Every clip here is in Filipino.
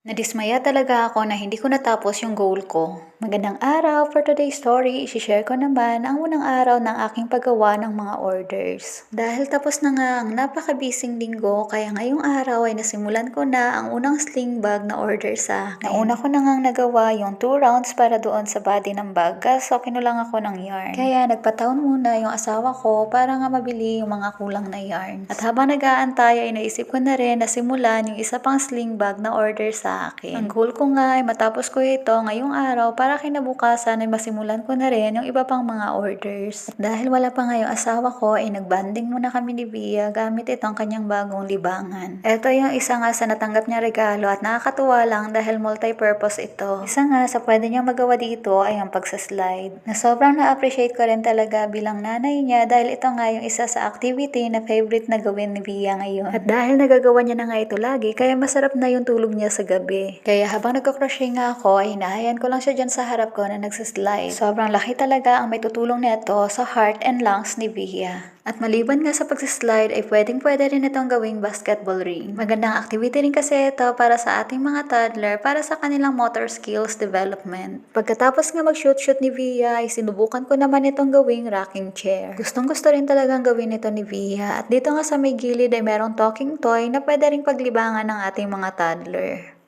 Nadismaya talaga ako na hindi ko natapos yung goal ko. Magandang araw! For today's story, isi-share ko naman ang unang araw ng aking paggawa ng mga orders. Dahil tapos na nga ang napaka-busy linggo, kaya ngayong araw ay nasimulan ko na ang unang sling bag na order sa akin. Nauna ko na ngang nagawa yung 2 rounds para doon sa body ng bag, kaso kinulang ako ng yarn. Kaya nagpataon muna yung asawa ko para nga mabili yung mga kulang na yarn. At habang nag-aantay ay naisip ko na rin na simulan yung isa pang sling bag na order sa akin. Ang goal ko nga ay matapos ko ito ngayong araw para kinabukasan ay masimulan ko na rin yung iba pang mga orders. At dahil wala pa nga yung asawa ko ay nagbanding muna kami ni Bia gamit itong kanyang bagong libangan. Ito yung isa nga sa natanggap niya regalo at nakakatuwa lang dahil multi-purpose ito. Isa nga sa pwede niyang magawa dito ay ang pagsaslide. Na sobrang na-appreciate ko rin talaga bilang nanay niya dahil ito nga yung isa sa activity na favorite na gawin ni Bia ngayon. At dahil nagagawa niya na nga ito lagi, kaya masarap na yung tulog niya sa gabi. Kaya habang nagko-crochet nga ako, ay hinahayan ko lang siya dyan sa harap ko na nagsaslide. Sobrang laki talaga ang may tutulong nito sa heart and lungs ni Bia. At maliban nga sa pagsaslide ay pwedeng-pwede rin itong gawing basketball ring. Magandang activity rin kasi ito para sa ating mga toddler para sa kanilang motor skills development. Pagkatapos nga mag-shoot ni Bia ay sinubukan ko naman itong gawing rocking chair. Gustong-gusto rin talagang gawin ito ni Bia. At dito nga sa may gilid ay merong talking toy na pwede ring paglibangan ng ating mga toddler.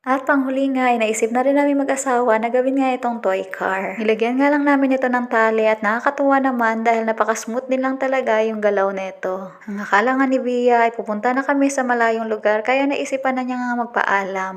At panghuli nga ay naisip na rin namin mag-asawa na gawin nga itong toy car. Nilagyan nga lang namin ito ng tali at nakakatuwa naman dahil napaka-smooth din lang talaga yung galaw nito. Ang akala nga ni Bia ay pupunta na kami sa malayong lugar kaya naisipan na niya nga magpaalam.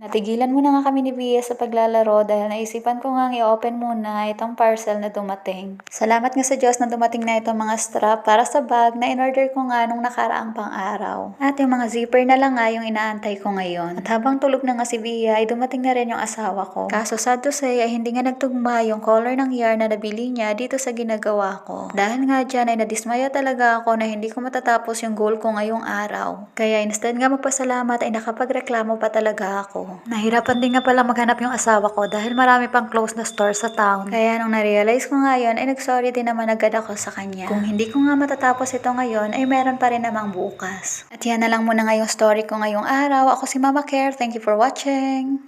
Natigilan muna nga kami ni Bia sa paglalaro dahil naisipan ko nga i-open muna itong parcel na dumating. Salamat nga sa Diyos na dumating na itong mga strap para sa bag na in-order ko nga nung nakaraang pang-araw. At yung mga zipper na lang nga yung inaantay ko ngayon. At habang tulog na nga si Bia ay dumating na rin yung asawa ko. Kaso sad to say ay hindi nga nagtugma yung color ng yarn na nabili niya dito sa ginagawa ko. Dahil nga dyan ay nadismaya talaga ako na hindi ko matatapos yung goal ko ngayong araw. Kaya instead nga magpasalamat ay nakapagreklamo pa talaga ako. Nahirapan din nga pala maghanap yung asawa ko dahil marami pang close na store sa town. Kaya nung na-realize ko nga yun ay nag-sorry din naman agad ako sa kanya. Kung hindi ko nga matatapos ito ngayon ay meron pa rin namang bukas. At yan na lang muna ngayong story ko ngayong araw. Ako si Mama Care. Thank you for watching!